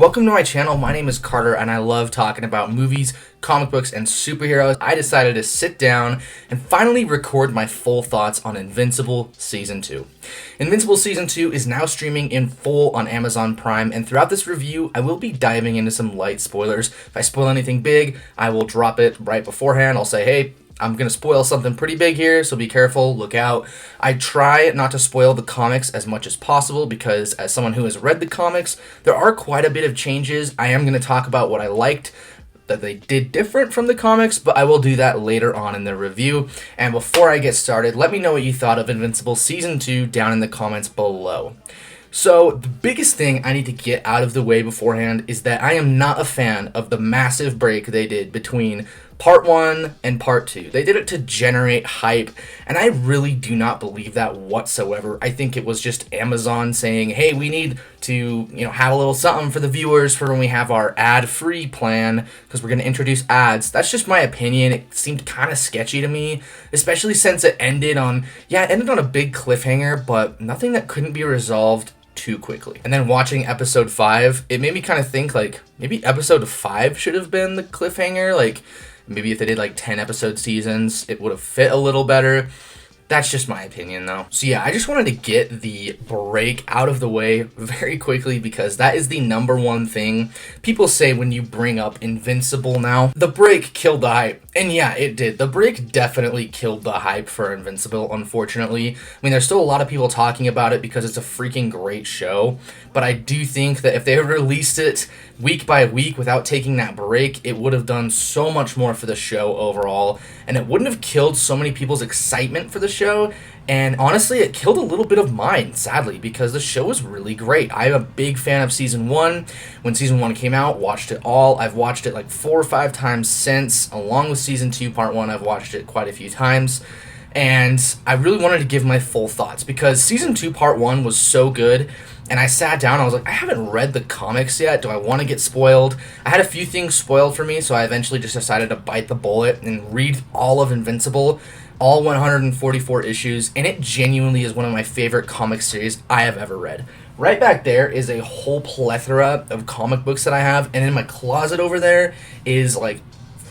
welcome to my channel. My name is Carter and I love talking about movies, comic books, and superheroes. I decided to sit down and finally record my full thoughts on Invincible Season 2. Invincible Season 2 is now streaming in full on Amazon Prime, and throughout this review, I will be diving into some light spoilers. If I spoil anything big, I will drop it right beforehand. I'll say, hey, I'm going to spoil something pretty big here, so be careful, look out. I try not to spoil the comics as much as possible because as someone who has read the comics, there are quite a bit of changes. I am going to talk about what I liked that they did different from the comics, but I will do that later on in the review. And before I get started, let me know what you thought of Invincible Season 2 down in the comments below. So, the biggest thing I need to get out of the way beforehand is that I am not a fan of the massive break they did between Part 1 and Part 2. They did it to generate hype, and I really do not believe that whatsoever. I think it was just Amazon saying, hey, we need to, have a little something for the viewers for when we have our ad-free plan, because we're going to introduce ads. That's just my opinion. It seemed kind of sketchy to me, especially since it ended on a big cliffhanger, but nothing that couldn't be resolved too quickly. And then watching episode 5, it made me kind of think maybe episode 5 should have been the cliffhanger. Maybe if they did 10 episode seasons, it would have fit a little better. That's just my opinion though. So yeah, I just wanted to get the break out of the way very quickly because that is the number one thing people say when you bring up Invincible now. The break killed the hype. And yeah, it did. The break definitely killed the hype for Invincible, unfortunately. I mean, there's still a lot of people talking about it because it's a freaking great show. But I do think that if they had released it week by week without taking that break, it would have done so much more for the show overall. And it wouldn't have killed so many people's excitement for the show. And honestly, it killed a little bit of mine, sadly, because the show was really great. I'm a big fan of Season 1. When Season 1 came out, watched it all. I've watched it 4 or 5 times since. Along with Season 2, Part 1, I've watched it quite a few times. And I really wanted to give my full thoughts because Season 2, Part 1 was so good. And I sat down, I was like, I haven't read the comics yet. Do I want to get spoiled? I had a few things spoiled for me, so I eventually just decided to bite the bullet and read all of Invincible. All 144 issues, and it genuinely is one of my favorite comic series I have ever read. Right back there is a whole plethora of comic books that I have, and in my closet over there is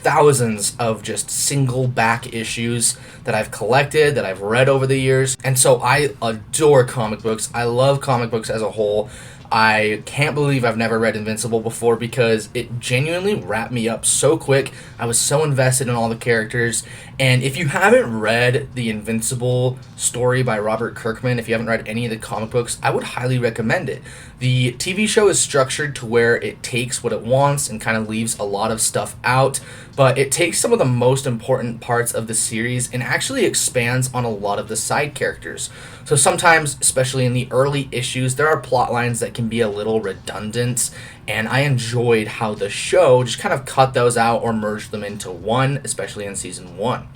thousands of just single back issues that I've collected, that I've read over the years. And so I adore comic books. I love comic books as a whole. I can't believe I've never read Invincible before because it genuinely wrapped me up so quick. I was so invested in all the characters. And if you haven't read the Invincible story by Robert Kirkman, if you haven't read any of the comic books, I would highly recommend it. The TV show is structured to where it takes what it wants and kind of leaves a lot of stuff out, but it takes some of the most important parts of the series and actually expands on a lot of the side characters. So sometimes, especially in the early issues, there are plot lines that can be a little redundant, and I enjoyed how the show just kind of cut those out or merged them into one, especially in Season 1.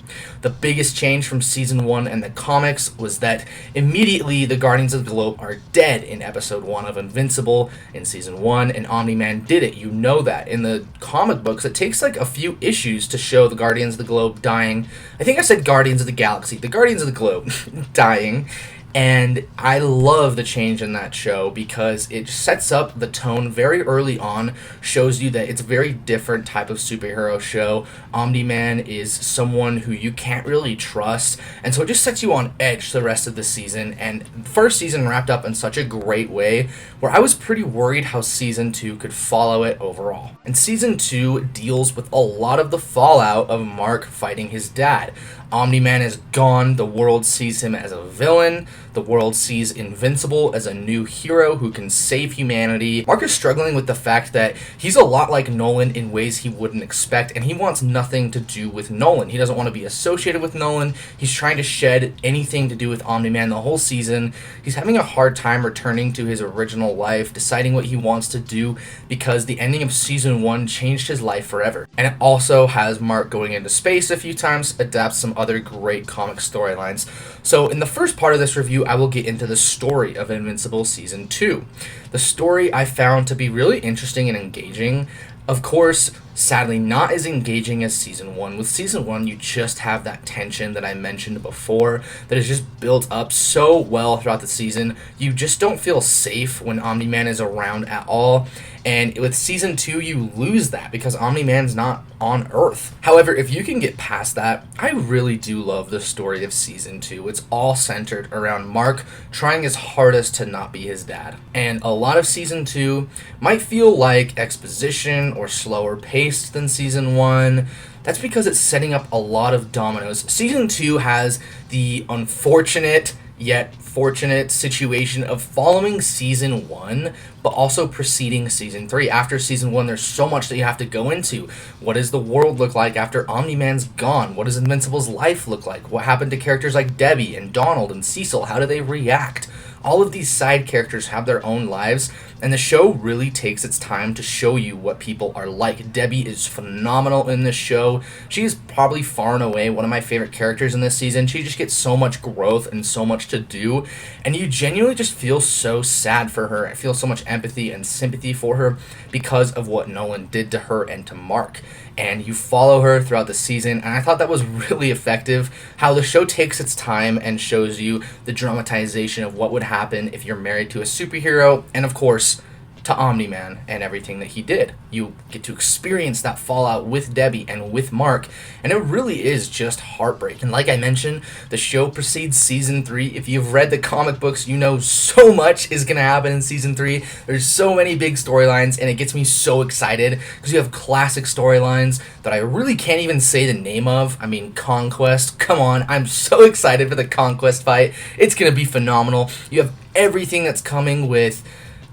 The biggest change from Season 1 and the comics was that immediately the Guardians of the Globe are dead in Episode 1 of Invincible in Season 1, and Omni-Man did it. You know that. In the comic books, it takes a few issues to show the Guardians of the Globe dying. I think I said Guardians of the Galaxy. The Guardians of the Globe dying. And I love the change in that show because it sets up the tone very early on, shows you that it's a very different type of superhero show. Omni-Man is someone who you can't really trust, and so it just sets you on edge the rest of the season. And the first season wrapped up in such a great way where I was pretty worried how Season 2 could follow it overall. And Season 2 deals with a lot of the fallout of Mark fighting his dad. Omni-Man is gone, the world sees him as a villain, the world sees Invincible as a new hero who can save humanity. Mark is struggling with the fact that he's a lot like Nolan in ways he wouldn't expect, and he wants nothing to do with Nolan. He doesn't want to be associated with Nolan. He's trying to shed anything to do with Omni-Man the whole season. He's having a hard time returning to his original life, deciding what he wants to do, because the ending of Season 1 changed his life forever. And it also has Mark going into space a few times, adapts some other great comic storylines. So in the first part of this review, I will get into the story of Invincible Season 2. The story I found to be really interesting and engaging. Of course, sadly, not as engaging as Season 1. With Season 1, you just have that tension that I mentioned before that is just built up so well throughout the season. You just don't feel safe when Omni-Man is around at all. And with Season 2, you lose that because Omni-Man's not on Earth. However, if you can get past that, I really do love the story of Season 2. It's all centered around Mark trying his hardest to not be his dad. And a lot of Season 2 might feel like exposition or slower paced than Season 1. That's because it's setting up a lot of dominoes. Season 2 has the unfortunate yet fortunate situation of following Season 1, but also preceding Season 3. After Season 1, there's so much that you have to go into. What does the world look like after Omni-Man's gone? What does Invincible's life look like? What happened to characters like Debbie and Donald and Cecil? How do they react? All of these side characters have their own lives, and the show really takes its time to show you what people are like. Debbie is phenomenal in this show. She is probably far and away one of my favorite characters in this season. She just gets so much growth and so much to do, and you genuinely just feel so sad for her. I feel so much empathy and sympathy for her because of what Nolan did to her and to Mark. And you follow her throughout the season, and I thought that was really effective, how the show takes its time and shows you the dramatization of what would happen if you're married to a superhero, and of course, to Omni-Man and everything that he did. You get to experience that fallout with Debbie and with Mark, and it really is just heartbreak. And like I mentioned, the show precedes Season 3. If you've read the comic books, you know so much is going to happen in Season 3. There's so many big storylines, and it gets me so excited because you have classic storylines that I really can't even say the name of. I mean, Conquest, come on, I'm so excited for the Conquest fight. It's going to be phenomenal. You have everything that's coming with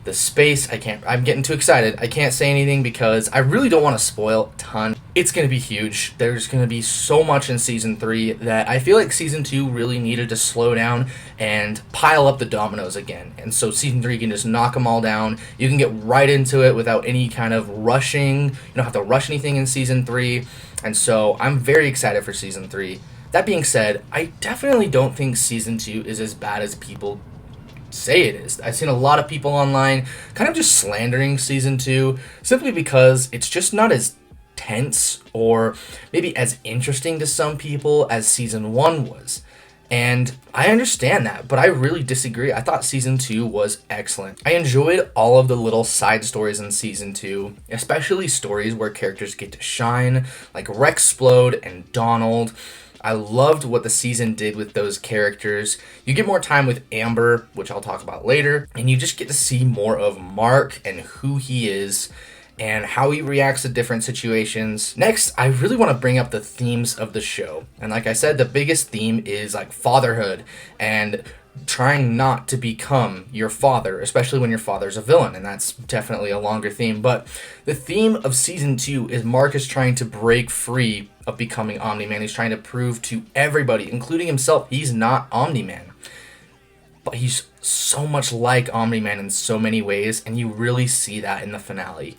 the space. I'm getting too excited. I can't say anything because I really don't want to spoil a ton. It's going to be huge. There's going to be so much in Season 3 that I feel like Season 2 really needed to slow down and pile up the dominoes again. And so Season 3 can just knock them all down. You can get right into it without any kind of rushing. You don't have to rush anything in Season 3. And so I'm very excited for Season 3. That being said, I definitely don't think Season 2 is as bad as people say it is. I've seen a lot of people online kind of just slandering Season 2 simply because it's just not as tense or maybe as interesting to some people as Season 1 was. And I understand that, but I really disagree. I thought Season 2 was excellent. I enjoyed all of the little side stories in Season 2, especially stories where characters get to shine, like Rexplode and Donald. I loved what the season did with those characters. You get more time with Amber, which I'll talk about later, and you just get to see more of Mark and who he is and how he reacts to different situations. Next, I really want to bring up the themes of the show. And like I said, the biggest theme is like fatherhood and trying not to become your father, especially when your father's a villain, and that's definitely a longer theme. But the theme of Season 2 is Mark is trying to break free of becoming Omni-Man. He's trying to prove to everybody, including himself, he's not Omni-Man. But he's so much like Omni-Man in so many ways, and you really see that in the finale.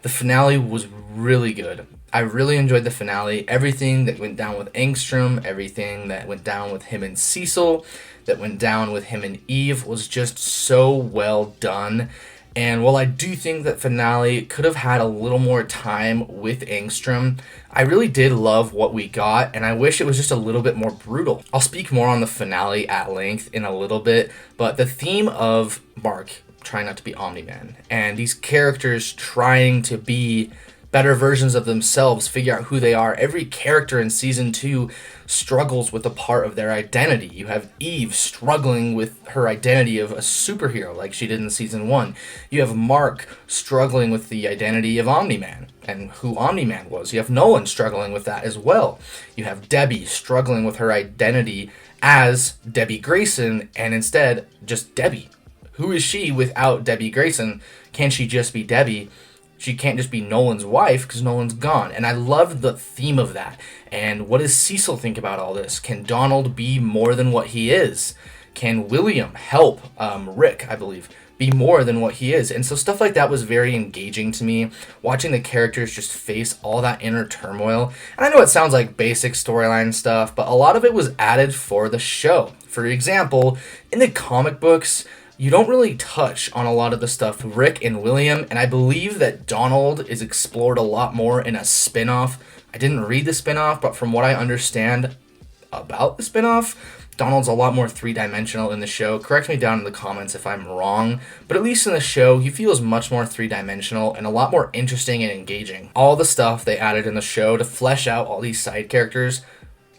The finale was really good. I really enjoyed the finale. Everything that went down with Angstrom, everything that went down with him and Cecil, that went down with him and Eve was just so well done. And while I do think that finale could have had a little more time with Angstrom, I really did love what we got, and I wish it was just a little bit more brutal. I'll speak more on the finale at length in a little bit, but the theme of Mark trying not to be Omni-Man, and these characters trying to be better versions of themselves, figure out who they are. Every character in Season 2 struggles with a part of their identity. You have Eve struggling with her identity of a superhero like she did in Season 1. You have Mark struggling with the identity of Omni-Man and who Omni-Man was. You have Nolan struggling with that as well. You have Debbie struggling with her identity as Debbie Grayson and instead just Debbie. Who is she without Debbie Grayson? Can she just be Debbie? She can't just be Nolan's wife because Nolan's gone. And I loved the theme of that. And what does Cecil think about all this? Can Donald be more than what he is? Can William help Rick, I believe, be more than what he is? And so stuff like that was very engaging to me, watching the characters just face all that inner turmoil. And I know it sounds like basic storyline stuff, but a lot of it was added for the show. For example, in the comic books, you don't really touch on a lot of the stuff with Rick and William, and I believe that Donald is explored a lot more in a spin-off. I didn't read the spin-off, but from what I understand about the spin-off, Donald's a lot more three-dimensional in the show. Correct me down in the comments if I'm wrong, but at least in the show, he feels much more three-dimensional and a lot more interesting and engaging. All the stuff they added in the show to flesh out all these side characters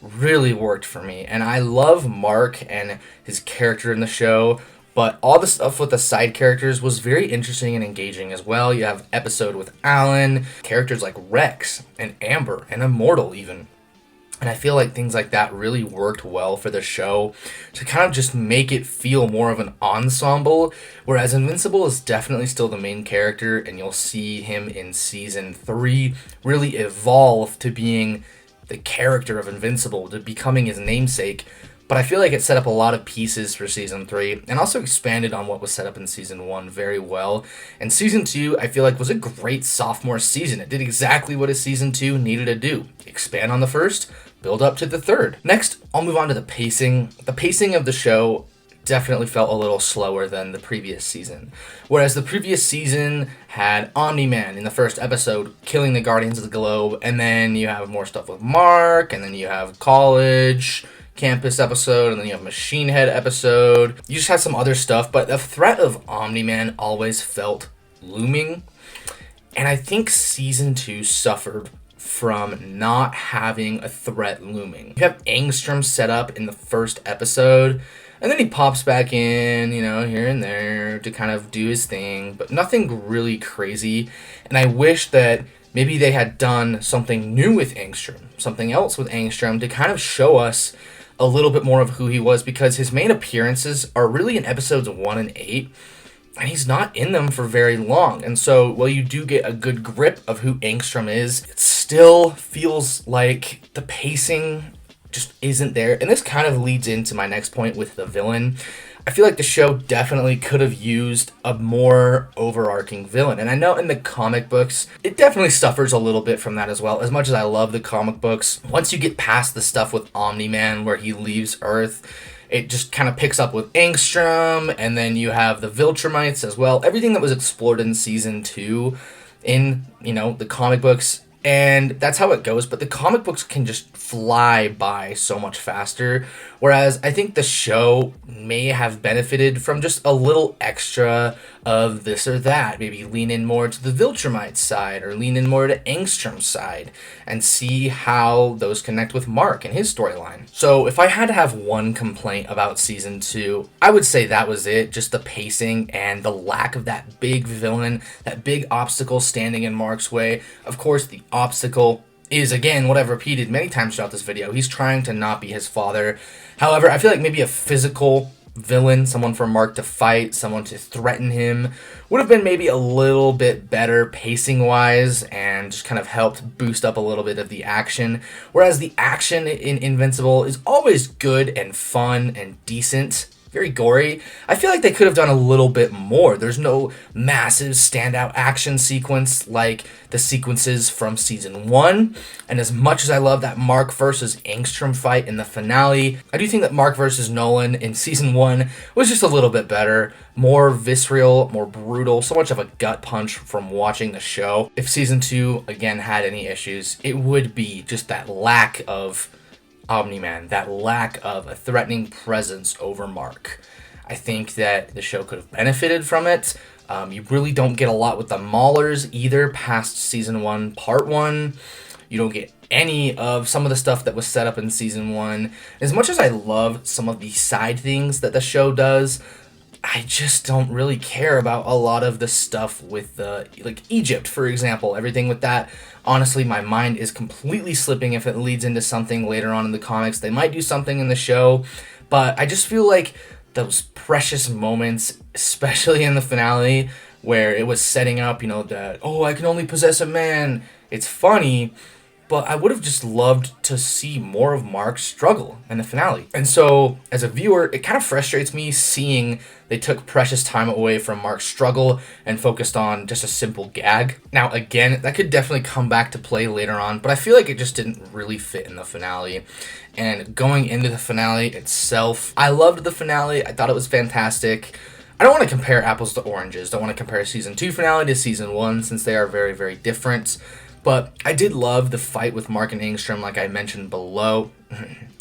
really worked for me, and I love Mark and his character in the show, but all the stuff with the side characters was very interesting and engaging as well. You have episode with Alan, characters like Rex and Amber and Immortal even. And I feel like things like that really worked well for the show to kind of just make it feel more of an ensemble, whereas Invincible is definitely still the main character, and you'll see him in season 3 really evolve to being the character of Invincible, to becoming his namesake. But I feel like it set up a lot of pieces for season 3 and also expanded on what was set up in season 1 very well. And season 2, I feel like, was a great sophomore season. It did exactly what a season 2 needed to do. Expand on the first, build up to the third. Next, I'll move on to the pacing. The pacing of the show definitely felt a little slower than the previous season. Whereas the previous season had Omni-Man in the first episode killing the Guardians of the Globe, and then you have more stuff with Mark, and then you have college campus episode, and then you have Machine Head episode. You just had some other stuff, but the threat of Omni-Man always felt looming. And I think season 2 suffered from not having a threat looming. You have Angstrom set up in the first episode, and then he pops back in, here and there to kind of do his thing, but nothing really crazy. And I wish that maybe they had done something new with Angstrom, something else with Angstrom to kind of show us a little bit more of who he was, because his main appearances are really in episodes 1 and 8, and he's not in them for very long. And so while you do get a good grip of who Angstrom is, it still feels like the pacing just isn't there. And this kind of leads into my next point with the villain. I feel like the show definitely could have used a more overarching villain. And I know in the comic books, it definitely suffers a little bit from that as well. As much as I love the comic books, once you get past the stuff with Omni-Man where he leaves Earth, it just kind of picks up with Angstrom, and then you have the Viltrumites as well. Everything that was explored in season 2 in, the comic books. And that's how it goes, but the comic books can just fly by so much faster, whereas I think the show may have benefited from just a little extra of this or that. Maybe lean in more to the Viltrumite side, or lean in more to Angstrom's side, and see how those connect with Mark and his storyline. So if I had to have one complaint about season 2, I would say that was it, just the pacing and the lack of that big villain, that big obstacle standing in Mark's way. Of course, the obstacle is, again, what I've repeated many times throughout this video. He's trying to not be his father. However, I feel like maybe a physical villain, someone for Mark to fight, someone to threaten him, would have been maybe a little bit better pacing-wise, and just kind of helped boost up a little bit of the action. Whereas the action in Invincible is always good and fun and decent, very gory. I feel like they could have done a little bit more. There's no massive standout action sequence like the sequences from season 1. And as much as I love that Mark versus Angstrom fight in the finale, I do think that Mark versus Nolan in season 1 was just a little bit better, more visceral, more brutal, so much of a gut punch from watching the show. If season 2, again, had any issues, it would be just that lack of Omni-Man, that lack of a threatening presence over Mark. I think that the show could have benefited from it. You really don't get a lot with the Maulers either past season 1, part 1. You don't get any of some of the stuff that was set up in season 1. As much as I love some of the side things that the show does, I just don't really care about a lot of the stuff with like Egypt, for example. Everything with that, honestly, my mind is completely slipping if it leads into something later on in the comics. They might do something in the show, but I just feel like those precious moments, especially in the finale, where it was setting up, that, I can only possess a man. It's funny, but I would have just loved to see more of Mark's struggle in the finale. And so, as a viewer, it kind of frustrates me seeing they took precious time away from Mark's struggle and focused on just a simple gag. Now, again, that could definitely come back to play later on, but I feel like it just didn't really fit in the finale. And going into the finale itself, I loved the finale. I thought it was fantastic. I don't want to compare apples to oranges. Don't want to compare season 2 finale to season 1 since they are very, very different. But I did love the fight with Mark and Angstrom, like I mentioned below.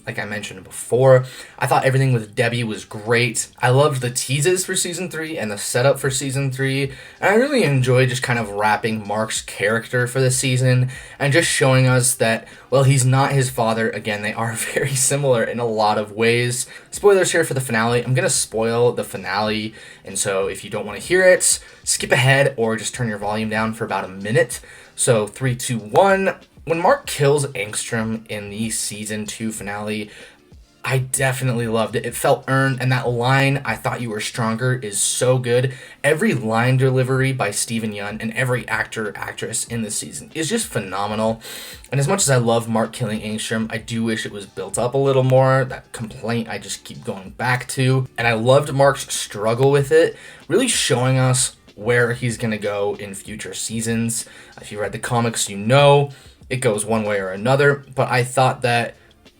Like I mentioned before, I thought everything with Debbie was great. I loved the teases for season 3 and the setup for season 3. And I really enjoyed just kind of wrapping Mark's character for the season and just showing us that, well, he's not his father. Again, they are very similar in a lot of ways. Spoilers here for the finale. I'm going to spoil the finale. And so if you don't want to hear it, skip ahead or just turn your volume down for about a minute. So 3, 2, 1. When Mark kills Angstrom in the season 2 finale, I definitely loved it. It felt earned, and that line, "I thought you were stronger," is so good. Every line delivery by Steven Yeun and every actor or actress in this season is just phenomenal. And as much as I love Mark killing Angstrom, I do wish it was built up a little more. That complaint I just keep going back to. And I loved Mark's struggle with it, really showing us where he's going to go in future seasons. If you read the comics, you know it goes one way or another, but I thought that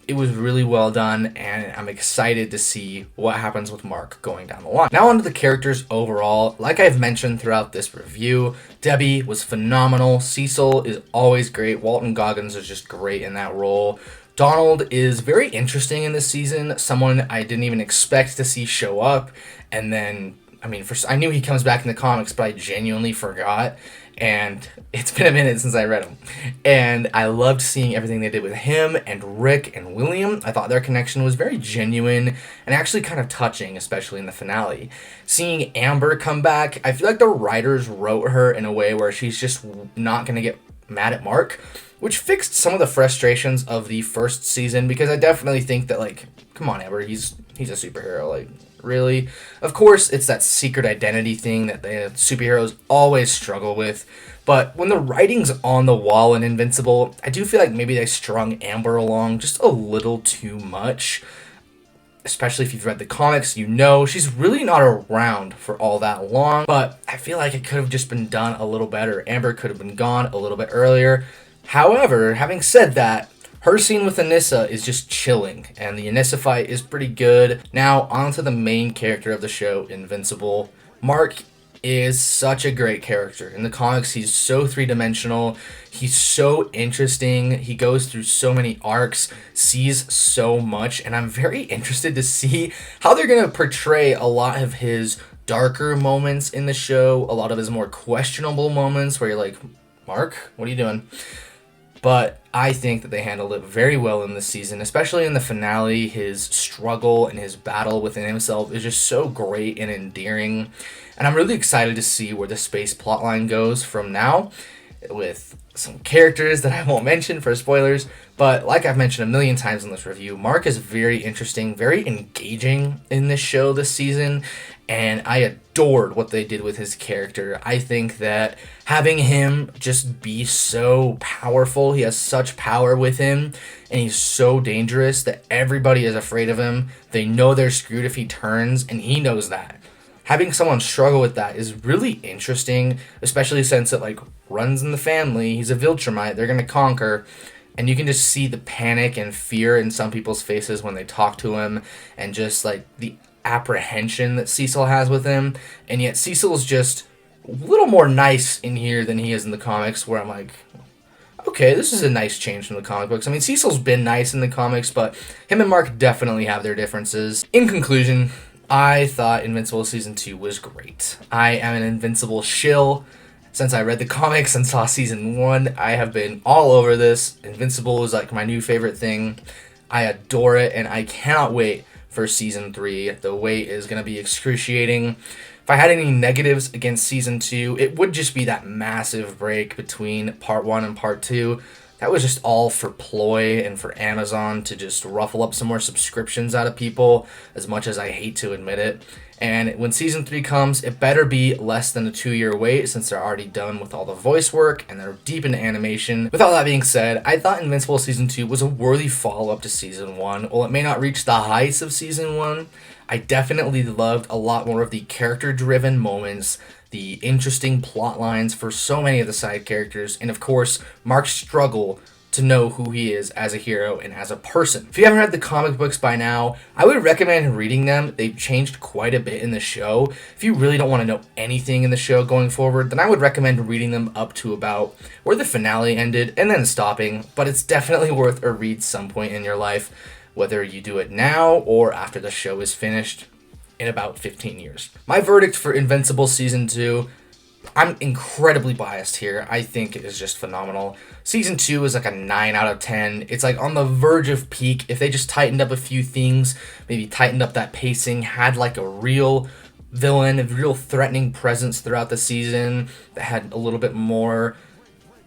it was really well done, and I'm excited to see what happens with Mark going down the line. Now onto the characters overall. Like I've mentioned throughout this review, Debbie was phenomenal. Cecil is always great. Walton Goggins is just great in that role. Donald is very interesting in this season, someone I didn't even expect to see show up, and then I knew he comes back in the comics, but I genuinely forgot, and it's been a minute since I read him. And I loved seeing everything they did with him and Rick and William. I thought their connection was very genuine and actually kind of touching, especially in the finale. Seeing Amber come back, I feel like the writers wrote her in a way where she's just not going to get mad at Mark, which fixed some of the frustrations of the first season, because I definitely think that, like, come on, Amber, he's a superhero, like, really? Of course, it's that secret identity thing that the superheroes always struggle with, but when the writing's on the wall in Invincible, I do feel like maybe they strung Amber along just a little too much. Especially if you've read the comics, you know she's really not around for all that long, but I feel like it could have just been done a little better. Amber could have been gone a little bit earlier. However, having said that, her scene with Anissa is just chilling, and the Anissa fight is pretty good. Now, on to the main character of the show, Invincible. Mark is such a great character. In the comics, he's so three-dimensional. He's so interesting. He goes through so many arcs, sees so much, and I'm very interested to see how they're going to portray a lot of his darker moments in the show, a lot of his more questionable moments where you're like, Mark, what are you doing? But I think that they handled it very well in this season, especially in the finale. His struggle and his battle within himself is just so great and endearing. And I'm really excited to see where the space plotline goes from now, with some characters that I won't mention for spoilers. But like I've mentioned a million times in this review, Mark is very interesting, very engaging in this show this season. And I adored what they did with his character. I think that having him just be so powerful, he has such power with him, and he's so dangerous that everybody is afraid of him. They know they're screwed if he turns, and he knows that. Having someone struggle with that is really interesting, especially since it, like, runs in the family. He's a Viltrumite. They're going to conquer. And you can just see the panic and fear in some people's faces when they talk to him, and just, like, the apprehension that Cecil has with him. And yet Cecil's just a little more nice in here than he is in the comics, where I'm like, okay, this is a nice change from the comic books. I mean, Cecil's been nice in the comics, but him and Mark definitely have their differences. In conclusion, I thought Invincible Season 2 was great. I am an Invincible shill. Since I read the comics and saw Season 1, I have been all over this. Invincible is like my new favorite thing. I adore it, and I cannot wait for Season 3. The wait is going to be excruciating. If I had any negatives against Season 2, it would just be that massive break between Part 1 and Part 2. That was just all for ploy and for Amazon to just ruffle up some more subscriptions out of people, as much as I hate to admit it. And when Season 3 comes, it better be less than a 2-year wait, since they're already done with all the voice work and they're deep into animation. With all that being said, I thought Invincible Season 2 was a worthy follow-up to Season 1. While it may not reach the heights of Season 1, I definitely loved a lot more of the character-driven moments, the interesting plot lines for so many of the side characters, and of course, Mark's struggle to know who he is as a hero and as a person. If you haven't read the comic books by now, I would recommend reading them. They've changed quite a bit in the show. If you really don't want to know anything in the show going forward, then I would recommend reading them up to about where the finale ended and then stopping, but it's definitely worth a read some point in your life, whether you do it now or after the show is finished in about 15 years. My verdict for Invincible Season 2, I'm incredibly biased here. I think it is just phenomenal. Season 2 is like a 9 out of 10. It's like on the verge of peak. If they just tightened up a few things, maybe tightened up that pacing, had like a real villain, a real threatening presence throughout the season that had a little bit more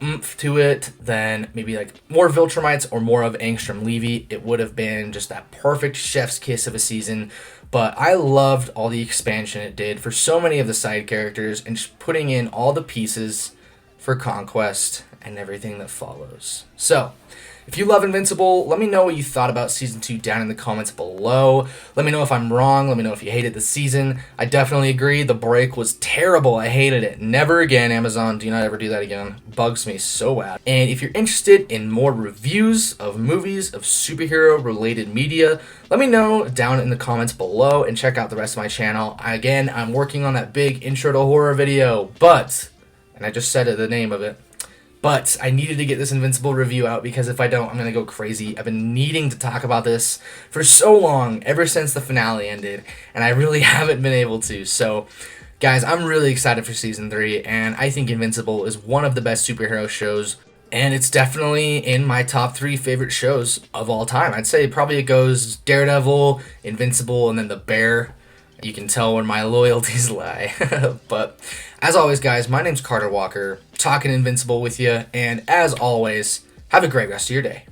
oomph to it, then maybe like more Viltrumites or more of Angstrom Levy, it would have been just that perfect chef's kiss of a season. But I loved all the expansion it did for so many of the side characters and just putting in all the pieces for Conquest and everything that follows. So, if you love Invincible, let me know what you thought about Season 2 down in the comments below. Let me know if I'm wrong. Let me know if you hated the season. I definitely agree. The break was terrible. I hated it. Never again, Amazon. Do not ever do that again. Bugs me so bad. And if you're interested in more reviews of movies, of superhero-related media, let me know down in the comments below and check out the rest of my channel. Again, I'm working on that big intro to horror video, and I just said the name of it, but I needed to get this Invincible review out because if I don't, I'm going to go crazy. I've been needing to talk about this for so long, ever since the finale ended, and I really haven't been able to. So, guys, I'm really excited for Season 3, and I think Invincible is one of the best superhero shows, and it's definitely in my top 3 favorite shows of all time. I'd say probably it goes Daredevil, Invincible, and then The Bear. You can tell where my loyalties lie. But as always, guys, my name's Carter Walker, talking Invincible with you, and as always, have a great rest of your day.